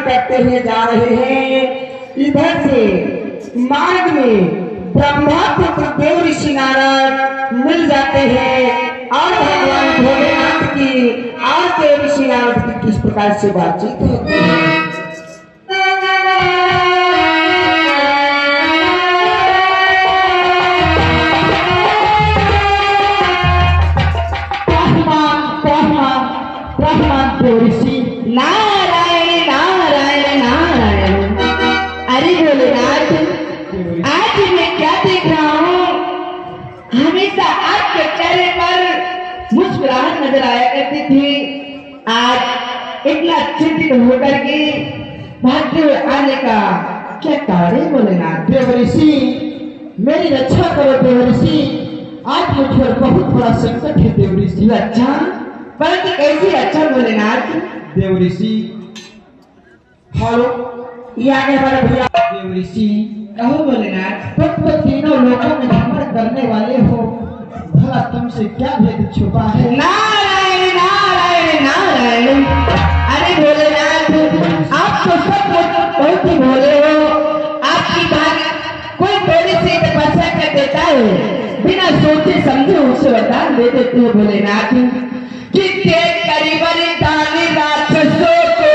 करते हुए जा रहे हैं। इधर से मार्ग में ब्रह्मापुत्र देव ऋषि नारद मिल जाते हैं और भगवान भोलेनाथ की और देव ऋषि नारद की किस प्रकार से बातचीत होती है। ऋषि नारायण नारायण नारायण। अरे भोलेनाथ, आज मैं क्या देख रहा हूँ, हमेशा आपके चेहरे पर मुस्कुराहट नजर आया करती थी, आज इतना चिंतित होकर के भागते हुए आने का क्या कारण है भोलेनाथ? देव ऋषि, मेरी रक्षा करो देव ऋषि, आज मुझ पर बहुत बड़ा संकट है देव ऋषि। अच्छा, परंतु कैसी अच्छा भोलेनाथ? देव ऋषि, हेलो, ये आगे हमारे भैया। देव ऋषि, कहो भोलेनाथ। तुम तो तीनों लोगों में घमंड करने वाले हो, भला तुमसे क्या भेद छुपा है? नारायण नारायण नारायण। अरे भोलेनाथ, आप तो सब बहुत ही भोले हो। आपकी बात कोई थोड़ी सी तपस्या कर देता है, बिना सोचे समझे उसे वरदान दे देते हो भोलेनाथ। जितने करीबन दानी राक्षसों को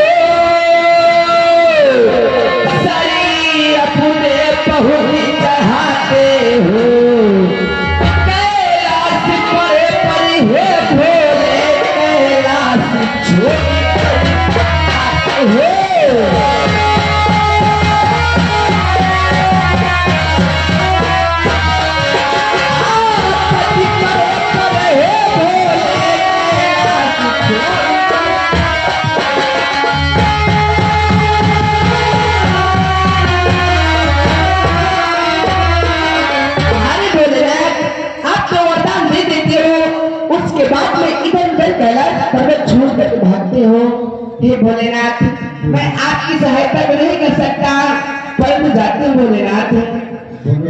शरीर अपने पहुंच चढ़ाते हो, कैलाश पर हे भोले, कैलाश छोड़ते हो। भागते हो। हे भोलेनाथ, मैं आपकी सहायता तो नहीं कर सकता, परंतु जाते हो भोलेनाथ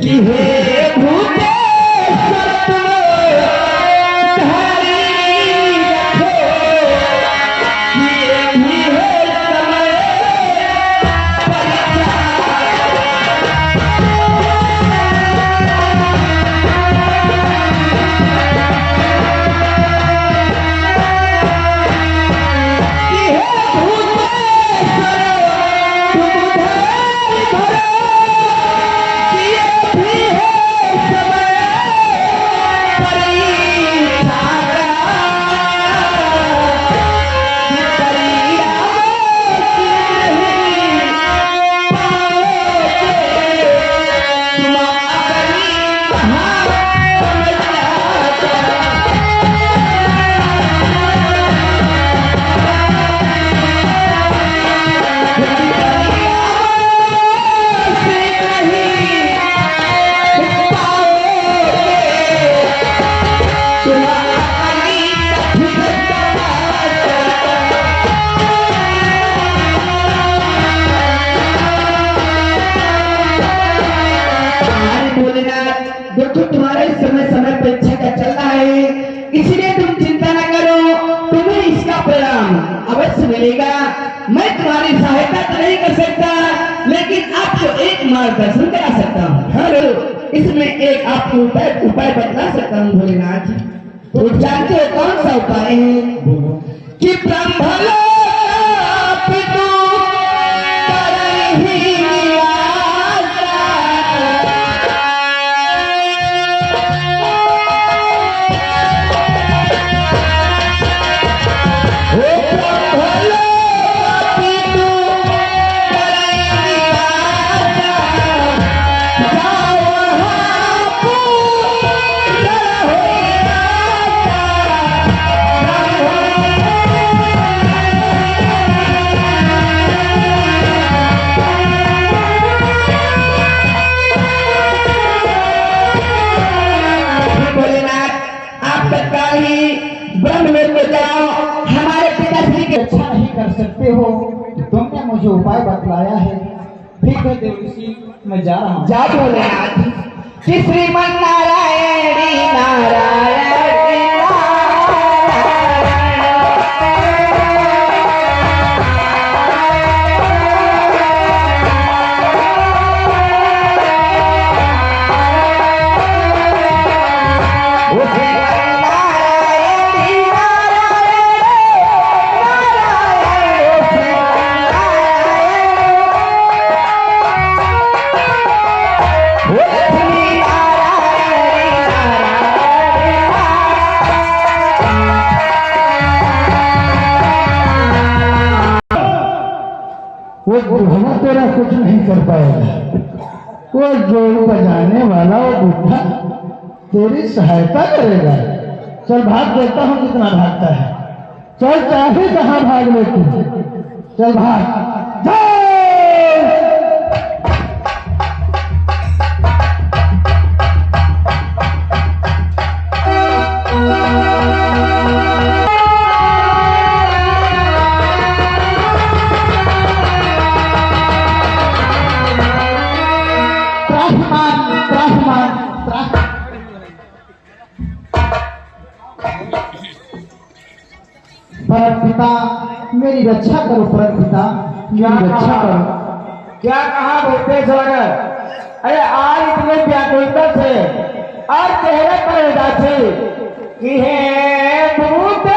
कि हे भूतेश्वर मिलेगा। मैं तुम्हारी सहायता तो नहीं कर सकता, लेकिन आपको एक मार्गदर्शन करा सकता हूँ। हेलो, इसमें एक आपको उपाय बतला सकता हूँ भोलेनाथ। तो जानते हो कौन सा उपाय है? कि ब्रह्मलोक तत्काल ही ब्रह्म लोक को जाओ, हमारे पिताश्री के अच्छा नहीं कर सकते हो, तुमने मुझे उपाय बतलाया है। ठीक है देव ऋषि, मैं जा रहा हूँ। जा भोलेनाथ कि श्रीमन नारायणी नारायण वो बुढ़ा तेरा कुछ नहीं कर पाएगा। वो जोड़ बजाने वाला वो बुढ़ा तेरी सहायता करेगा। चल भाग, देखता हूँ कितना भागता है। चल चाहे कहाँ भाग ले तू, चल भाग जा। परम पिता मेरी रक्षा करो, परम पिता मेरी रक्षा करो। क्या कहा बोलते स्वागत? अरे आज इतने व्याकुलता से और चेहरे पर उदासी कि है भूत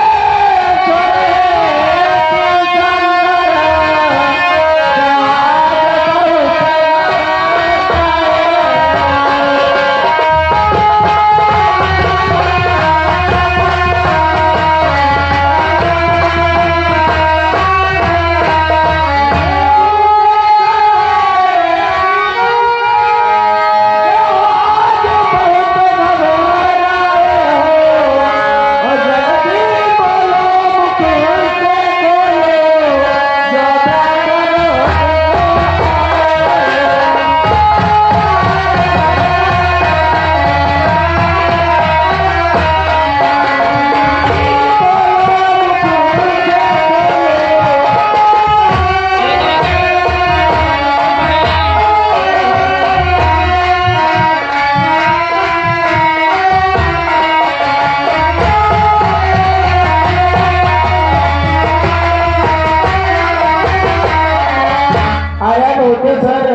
सर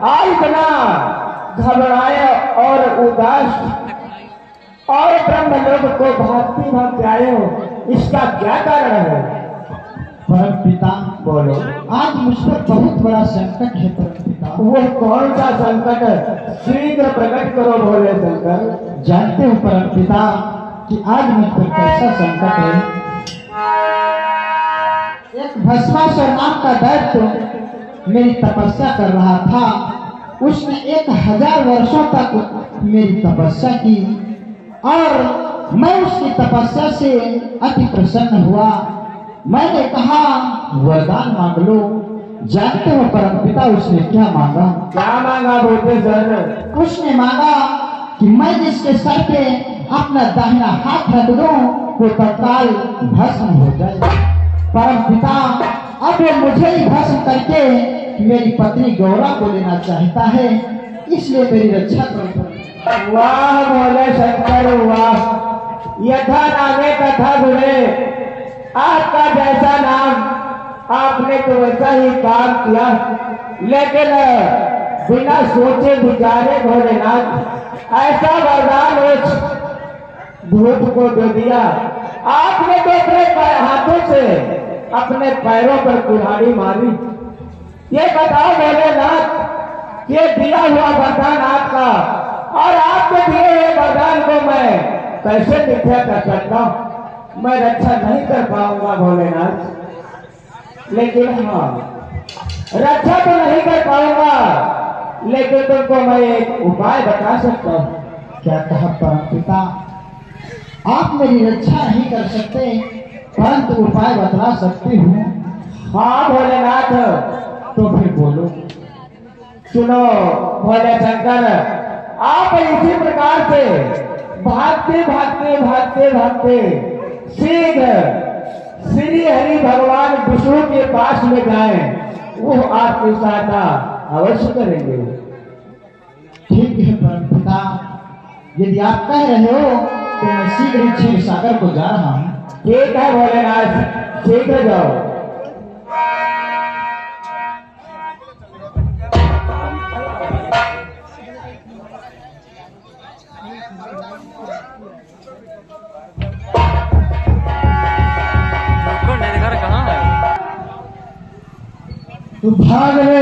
आज इतना घबराए और उदास और ब्रह्म लोक को भागती भागते आए हो, इसका क्या कारण है? परम पिता बोलो। आज मुझ पर बहुत बड़ा संकट है परम पिता। वो कौन सा संकट है? शीघ्र प्रकट करो भोले शंकर। जानते हो परम पिता कि आज मुझ पर कैसा संकट है। एक भस्मासुर नाम का दैत्य मेरी तपस्या कर रहा था। उसने 1000 वर्षों तक मेरी तपस्या की और मैं उसकी तपस्या से अति प्रसन्न हुआ। मैंने कहा वरदान मांग लो। जानते हो परम पिता उसने क्या मांगा? क्या मांगा बोलते सर? उसने मांगा कि मैं जिसके सर पे अपना दाहिना हाथ रख दूं वो तत्काल भस्म हो जाए। परम पिता अब वो मुझे ही भस्म करके मेरी पत्नी गौरा को लेना चाहता है, इसलिए मेरी रक्षा करो। वाह भोले शंकर वाह, यथा नामे तथा गुणे। आपका जैसा नाम आपने तो वैसा ही काम किया, लेकिन बिना सोचे विचारे भोलेनाथ ऐसा वरदान उस भूत को दे दिया। आपने तो अपने हाथों से अपने पैरों पर कुल्हाड़ी मारी। ये बताओ भोलेनाथ, ये दिया हुआ वरदान आपका और आपके दिए हुए वरदान को मैं कैसे मिथ्या कर सकता हूँ? मैं रक्षा नहीं कर पाऊंगा भोलेनाथ, लेकिन हाँ रक्षा तो नहीं कर पाऊंगा, लेकिन तुमको मैं एक उपाय बता सकता हूँ। क्या कहा परम पिता? आप मेरी रक्षा नहीं कर सकते परंतु उपाय बतला सकते हो। हाँ भोलेनाथ, तो फिर बोलो। सुनो भोले शंकर, आप इसी प्रकार से भागते भागते भागते भागते शीघ्र श्री हरि भगवान विष्णु के पास में जाए, वो आपकी सहायता अवश्य करेंगे। ठीक है परमपिता, यदि आप कह रहे हो तो मैं शीघ्र ही क्षीर सागर को जा रहा हूँ। ठीक है भोलेनाथ, शीघ्र जाओ। तू भाग रे,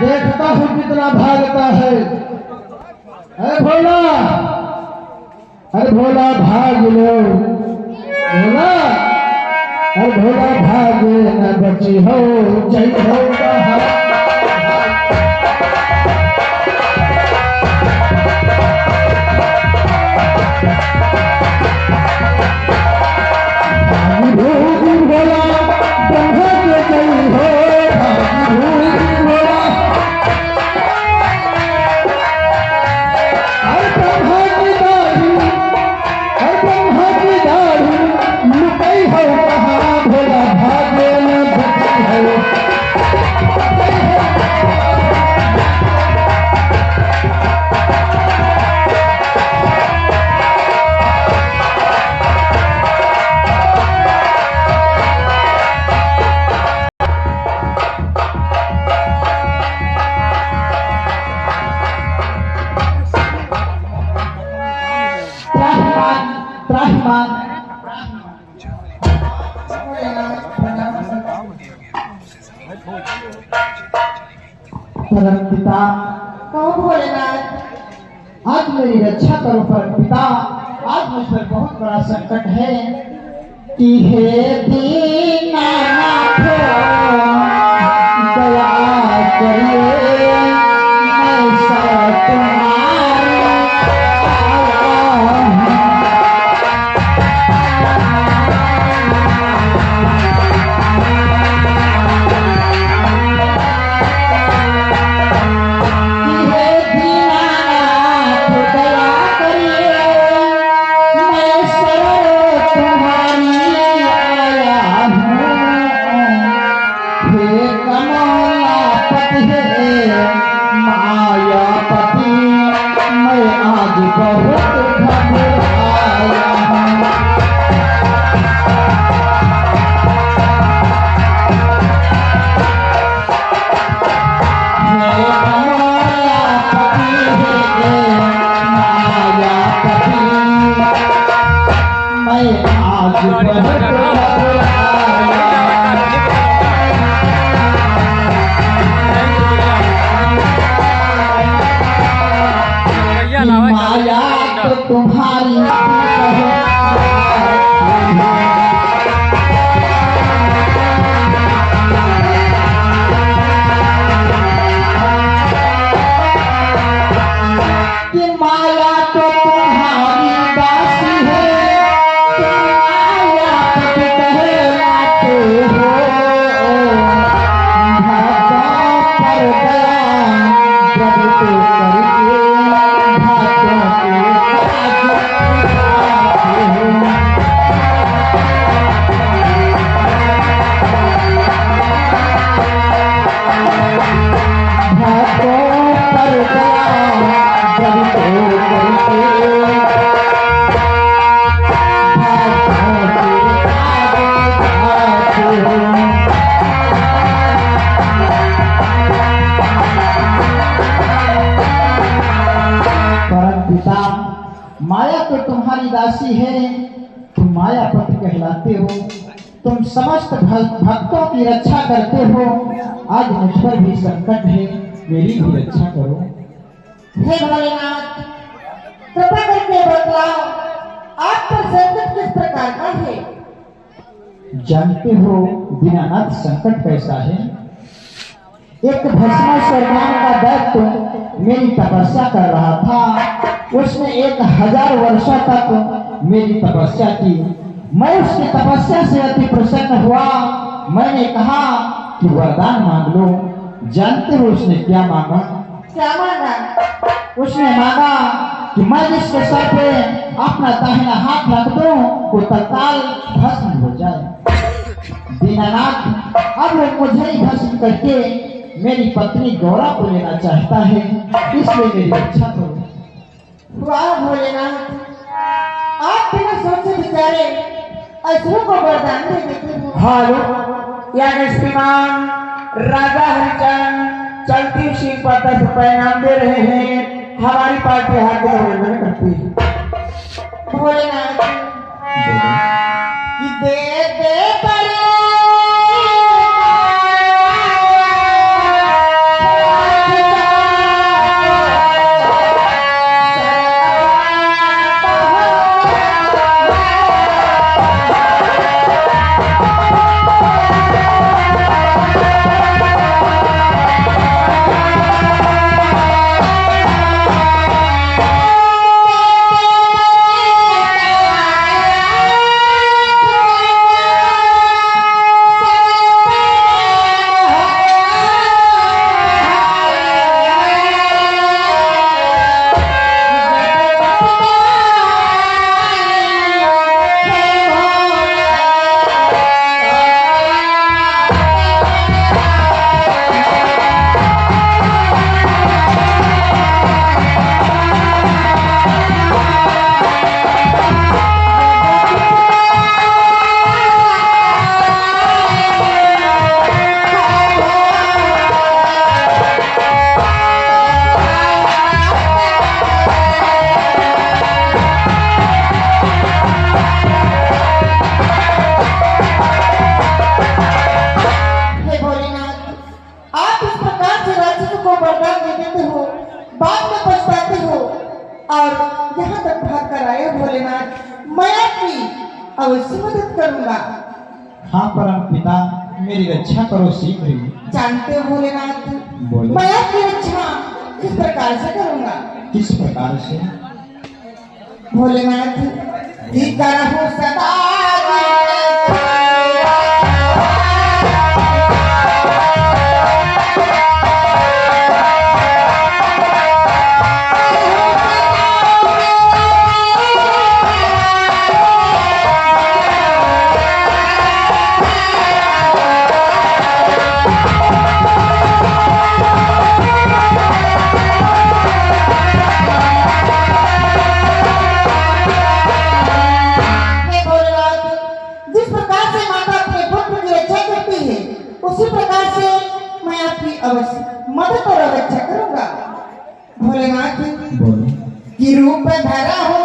देखता हूँ कितना भागता है। अरे भोला, अरे भोला भाग लो, भोला, अरे भोला भाग न बची हो, जय हो कहा। पिता, कहो भोलेनाथ, आज मेरी रक्षा करो परमपिता, आज मुझ पर बहुत बड़ा संकट है। कि हे दीनानाथ दया करिए, मैं सब तुम्हारी माया तो तुम्हारी कि माया तो तुम्हारी दासी है, माया पति कहलाते हो। भक्तों पर दया प्रभु करके भक्तों के माया तो तुम्हारी दासी है, तुम मायापति कहलाते हो। तुम समस्त भक्तों की रक्षा करते हो। आज मुझ पर भी संकट है, मेरी भी रक्षा करो। हे भोलेनाथ, कृपा करके बतलाओ, आप पर संकट किस प्रकार का है? जानते हो दीनानाथ संकट कैसा है? एक भस्मासुर नाम का दैत्य मेरी तपस्या कर रहा था। उसने 1000 वर्षों तक मेरी तपस्या की। मैं उसकी तपस्या से अति प्रसन्न हुआ। मैंने कहा कि वरदान मांग लो। जानते हो उसने क्या मांगा? क्या मांगा? उसने मांगा कि मैं जिसके सर पे अपना दाहिना हाथ रख दूं वो तत्काल भस्म हो जाए। दीनानाथ अब वो मुझे ही भस्म करके मेरी पत्नी गौरा को लेना चाहता है, इसलिए मेरी रक्षा करो। वाह भोलेनाथ, आप बिना सोचे विचारे असुरों को वरदान दे देते हो। हालो या श्रीमान राजा हरिचंद चलती सिंह पर 10 रुपए इनाम दे रहे हैं, हमारी पार्टी हाथ में अभिनंदन करती है। भोलेनाथ कि दे दे परे अवश्य मदद करूंगा। हाँ परम पिता, मेरी रक्षा करो शीघ्र ही। जानते हो भोलेनाथ, बोलो। मैं आपकी रक्षा किस प्रकार से करूंगा? किस प्रकार से? भोलेनाथ जी करहु सदा अवश्य मदद और रक्षा करूंगा। भोलेनाथ बोलो। कि रूप धरा हो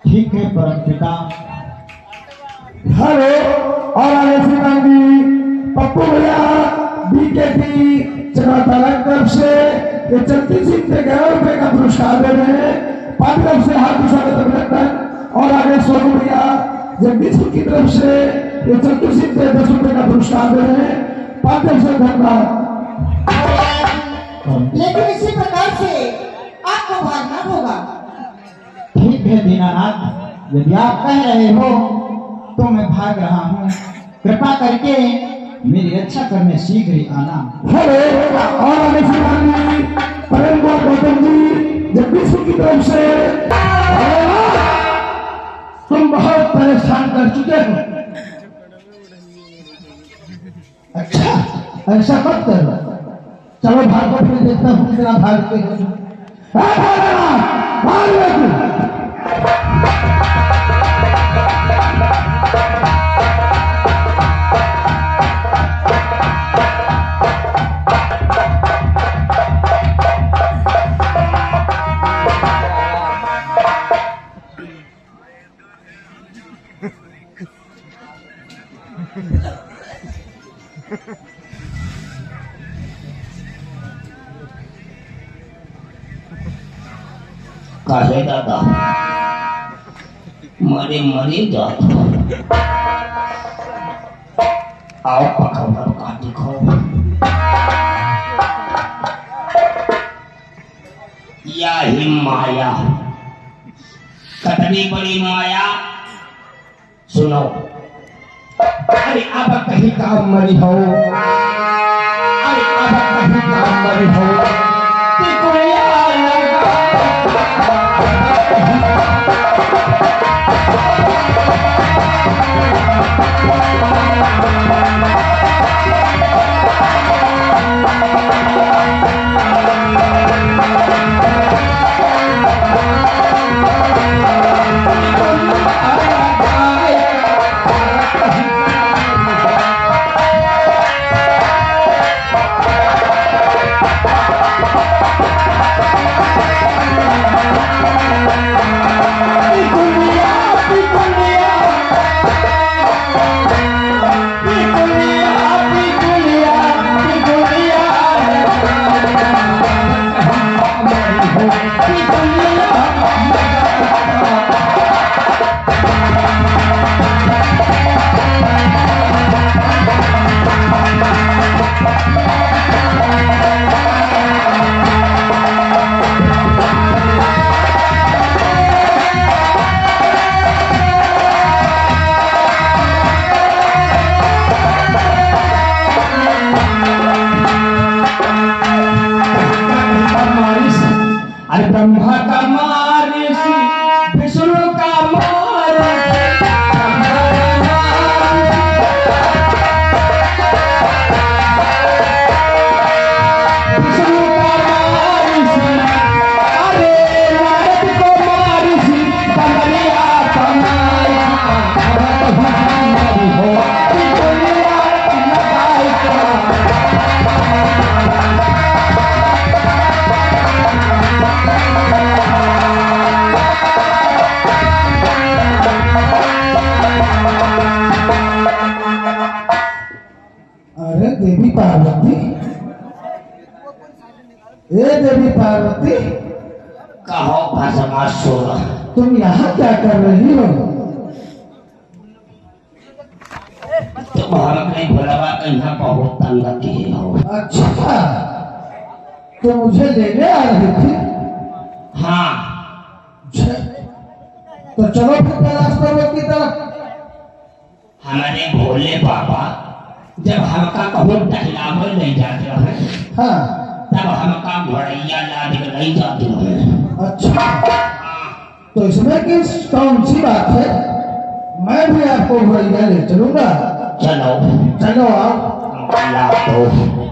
ठीक है परम पिता। हेलो और आलेश्रीमान जी, पप्पू भैया बीकेटी चक्रतालन तरफ से ये चलती सिंह से 11 रुपए का पुरस्कार दे रहे हैं। पार्टी तरफ से हार्दिक स्वागत अभिनंदन। और आगे सोनू भैया जगदीशपुर की तरफ से ये चलती सिंह से 10 रुपए का पुरस्कार दे रहे हैं। पार्टी तरफ से धन्यवाद। लेकिन इसी प्रकार से आपको भागना होगा। ठीक है दीनानाथ, यदि आप कह रहे हो तो मैं भाग रहा हूँ। कृपा करके मेरी रक्षा करने शीघ्र ही आना। हेलो और आलेश्रीमान जी, परम गौतम जी जगदीशपुर की तरफ से तुम बहुत परेशान कर चुके हो। अच्छा ऐसा मत करो, चलो भागो, फिर देखता हूँ कितना भागते हो। काहे दादा मरे मरे जात आओ पकड़ का दिखो या ही माया कतनी बड़ी माया सुनो अरे अब कहीं काम मरी हो अरे अब कहीं काम मरी हो कि कोई ब्रह्मा का मारिसी विष्णु का देवी पार्वती, ए देवी पार्वती, कहो भस्मा सुर तुम यहाँ क्या कर रही हो? तुम हमने बुलावा यहाँ बहुत तंग किए हो। अच्छा, तो मुझे लेने आ रही थी? हाँ। तो चलो फिर कैलाश पर्वत की तरफ। हमारे भोले बाबा जब हमका कहूँ टहलावे नहीं जाते हैं, हाँ, तब हमका घोड़ैया लाद के नहीं जाते हैं। अच्छा, तो इसमें किस कौन सी बात है? मैं भी आपको घोड़ैया ले चलूंगा। चलो चलो आप ला दो।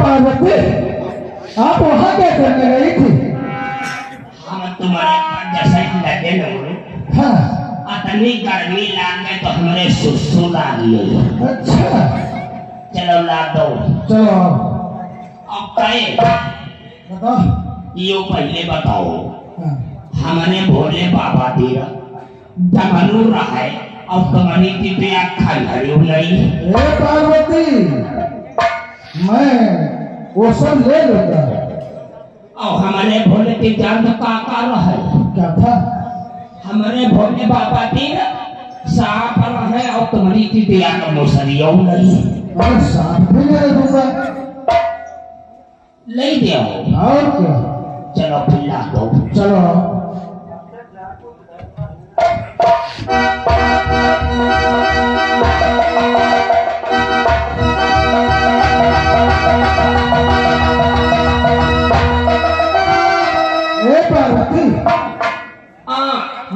पार्वती, आप वहाँ क्या करने गई थी? हम तुम्हारे पर जैसे लगे लोग, हाँ, इतनी गर्मी लागे तो हमारे सुसु लागी। अच्छा, चलो ला दो। चलो अब कहे बताओ। यो पहले बताओ, हाँ, हमने भोले बाबा दिया दमनु रहा है और तुम्हारी की आखा घड़ी नहीं। ए पार्वती, मैं वो सब ले लूंगा। और हमारे भोले की जान का आकार है क्या था? हमारे भोले बाबा दिन साफ है और तुम्हारी की दिया का मोसरियो नहीं। और साथ भी ले लूंगा। ले दिया और क्या? चलो पिला दो। चलो पार्वती,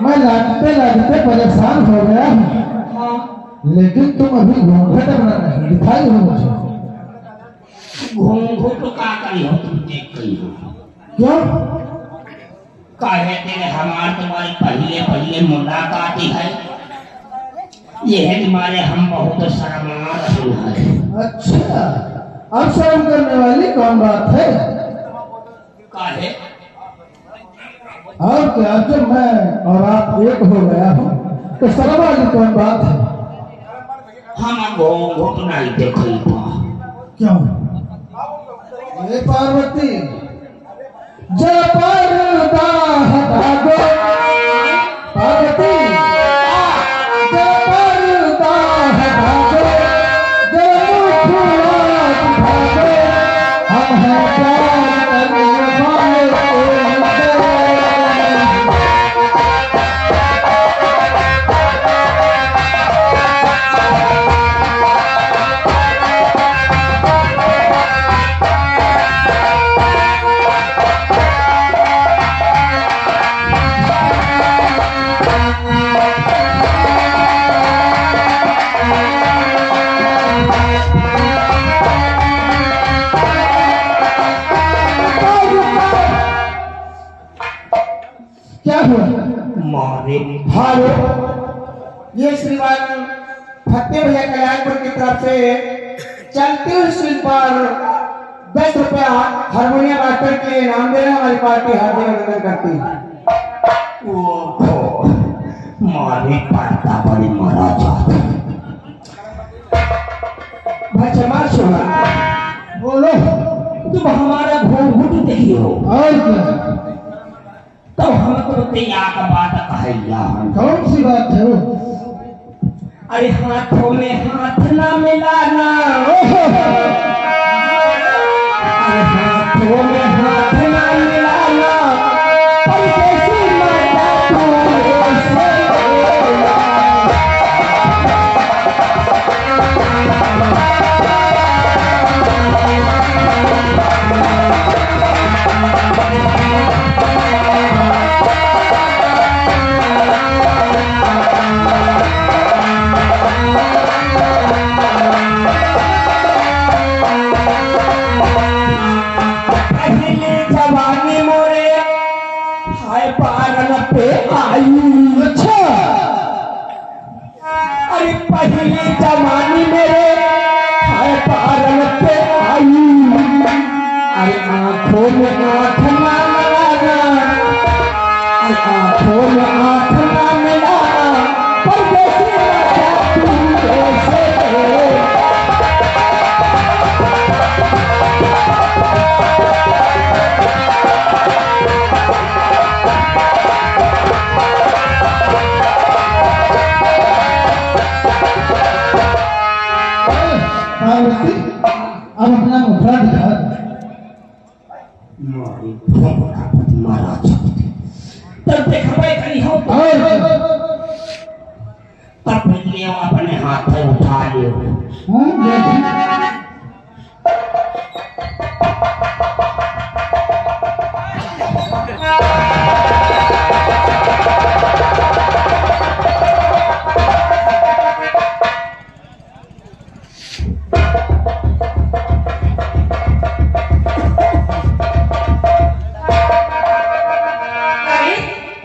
मैं लादते लादते परेशान हो गया हूँ। लेकिन तुम अभी घूंघट में नहीं दिखाई हो मुझे। घूंघट का करी हो तुम देख गई हो क्यों? काहे तेरे हमार तुम्हारी पहले पहले मुलाकात ही है, यह तुम्हारे हम बहुत शर्मा रहे हैं। अच्छा, अब शर्म करने वाली कौन बात है? काहे और क्या, जब मैं और आप एक हो गया हूँ तो शर्म वाली कौन बात है? हम घूंघट नहीं देखी बा। क्यों? ये पार्वती जब पर्दा हटा दो, पार्वती जब पर्दा हटा दो, जब मुखड़ा दिखा दो, हम हैं प्यार करने वाले। क्या हुआ? मारे हेलो, ये श्रीमान फतेह भैया कल्याणपुर की तरफ से चलती हुई स्ट्रीट पर 10 रुपया हारमोनियम मास्टर के नाम देना हमारी पार्टी हार्दिक अभिनंदन करती है। ओहो, मारे पड़ता बड़ी महाराज भचमा सुना, बोलो। तुम हमारा घूंघट देखियो और क्या? तो हमको तैयार का बात कहैया हम। कौन सी बात है वो? अरे हाथों में हाथ ना मिलाना, अरे हाथों में हाथ ना मिलाना, परदेसी मर्दा तू ऐसे। पहले जवानी मोरे हाय पागल पे आई। अच्छा, अरे पहली जवानी मेरे हाय पागल पे आई। अरे आंखों में आंख ना मिलाना, अरे आंखों में आंख ना मिलाना, परदेसी मर्दा तू ऐसे। पार्वती अब अपना मुखड़ा दिखा। मारी भोंगड़ा महाराज तब देखबे करी हो और तब लियो अपने हाथ में उठा लियो। हाँ, देखी।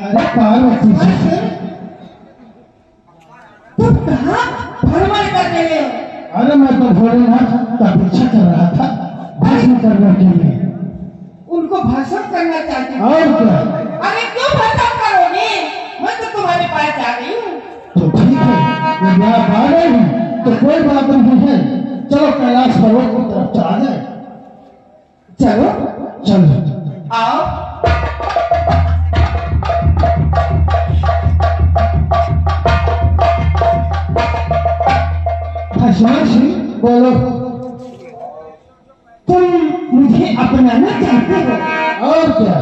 अरे पार्वती जी, तुम कहाँ भ्रमण कर रहे हो? अरे मैं तो भोलेनाथ का पीछा कर रहा था भाषण करने के लिए। उनको भाषण करना चाहती हूँ। और क्या? अरे क्यों भाषण करोगे? मैं तो तुम्हारे पास आ गई हूँ। तो ठीक है, यदि आप आ गए हैं तो कोई बात नहीं है। चलो कैलाश पर्वत की तरफ चला जाए। चलो चलो। आओ। हसनाशी बोलो। तुम मुझे अपनाना चाहते हो, और क्या?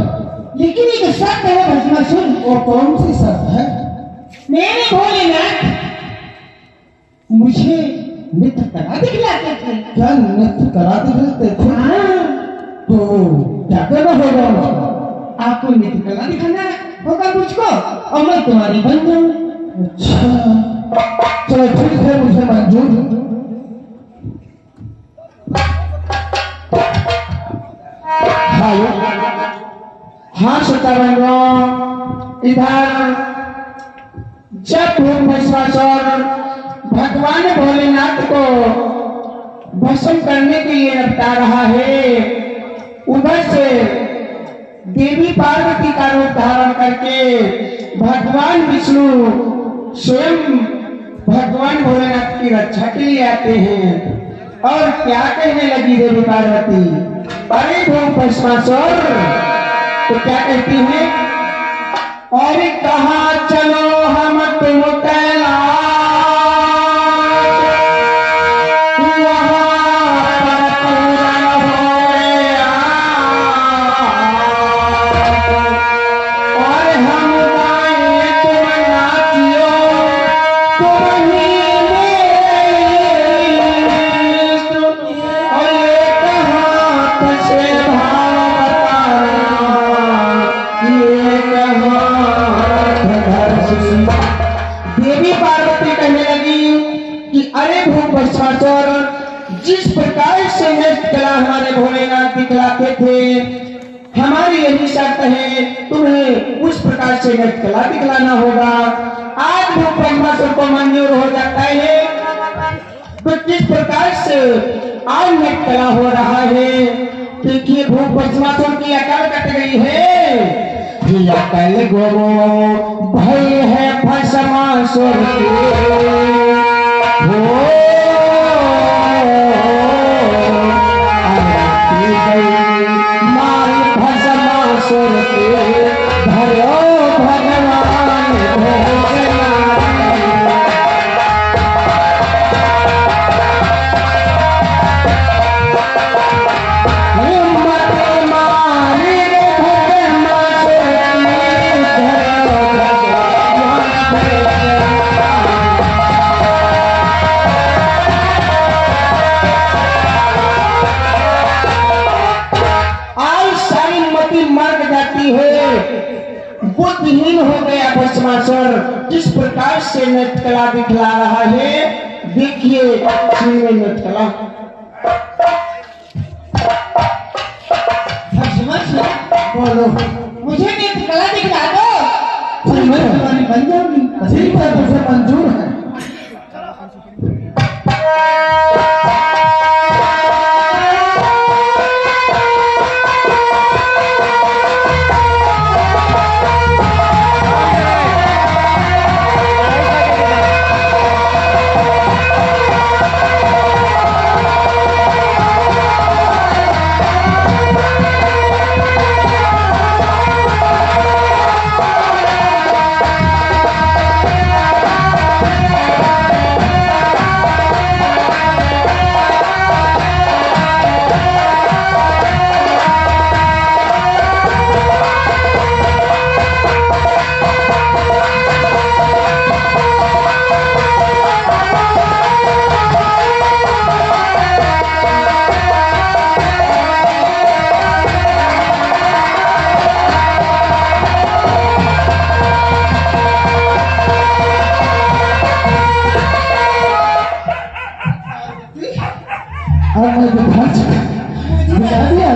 लेकिन एक शर्त है भस्मासुर। वो कौन सी शर्त है? मेरे भोलेनाथ मुझे नृत्य करा दिखलाते थे। क्या नृत्य कराते रहते थे? हाँ, तो क्या करना होगा उसको? आपको नृत्य कला दिखाना होगा मुझको और मैं तुम्हारी बन जाऊं। अच्छा, चलो ठीक है, मुझे मंजूर। हेलो, हाँ सतारंगो, इधर जब भस्मासुर भगवान भोलेनाथ को भस्म करने के लिए निपटा रहा है, उधर से देवी पार्वती का रूप धारण करके भगवान विष्णु स्वयं भगवान भोलेनाथ की रक्षा के लिए आते हैं। और क्या कहने लगी देवी पार्वती, अरे भस्मासुर, तो क्या कहती है, और कहा चलो हम तुम कैलाश, जिस प्रकार से नृत्य कला हमारे भोलेनाथ दिखलाते थे, हमारी यही शर्त है, तुम्हें उस प्रकार से नृत्य कला दिखलाना होगा। आज वो ब्रह्मासुर को मंजूर हो जाता है, तो किस प्रकार से आज नृत्य कला हो रहा है। देखिए भूप ब्रह्मासुर की अकल कट गई है, अकल गो भय है भस्मासुर बुद्धिहीन हो गया भस्मासुर, जिस प्रकार से नृत्य कला दिखला रहा है। देखिए नृत्य कला। भस्मासुर बोलो, मुझे नृत्य कला दिखला दो, मैं तुम्हारी बन जाऊंगी। ठीक है, मुझे मंजूर है।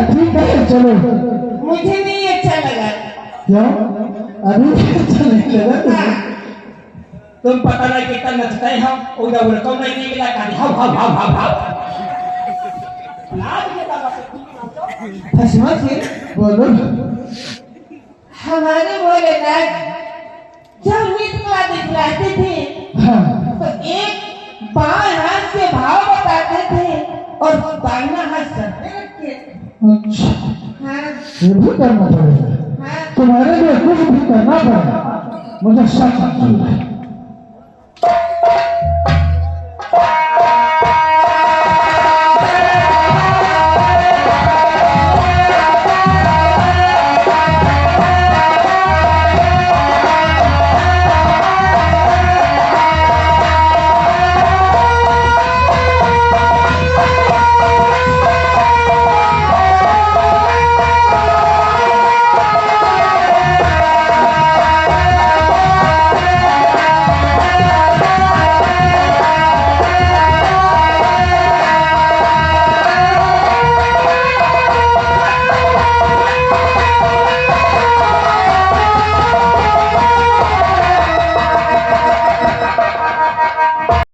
ठीक है, चलो। मुझे नहीं अच्छा लगा। क्यों? अभी अच्छा नहीं लगा तुम पता नहीं कितना नचते हो, उधर उड़को नहीं निकला का हाव हाव हाव हाव हाव। भस्मासुर बोलो, हमारे भोलेनाथ जब नृत्य कला दिखलाते थे, तो एक बाएं हाथ से भाव बताते थे और दाहिना हाथ सर पे रखते थे। अच्छा, हाँ, ये भी करना पड़ेगा। हाँ, तुम्हारे लिए कुछ भी करना पड़ेगा, मुझे सब मंजूर है।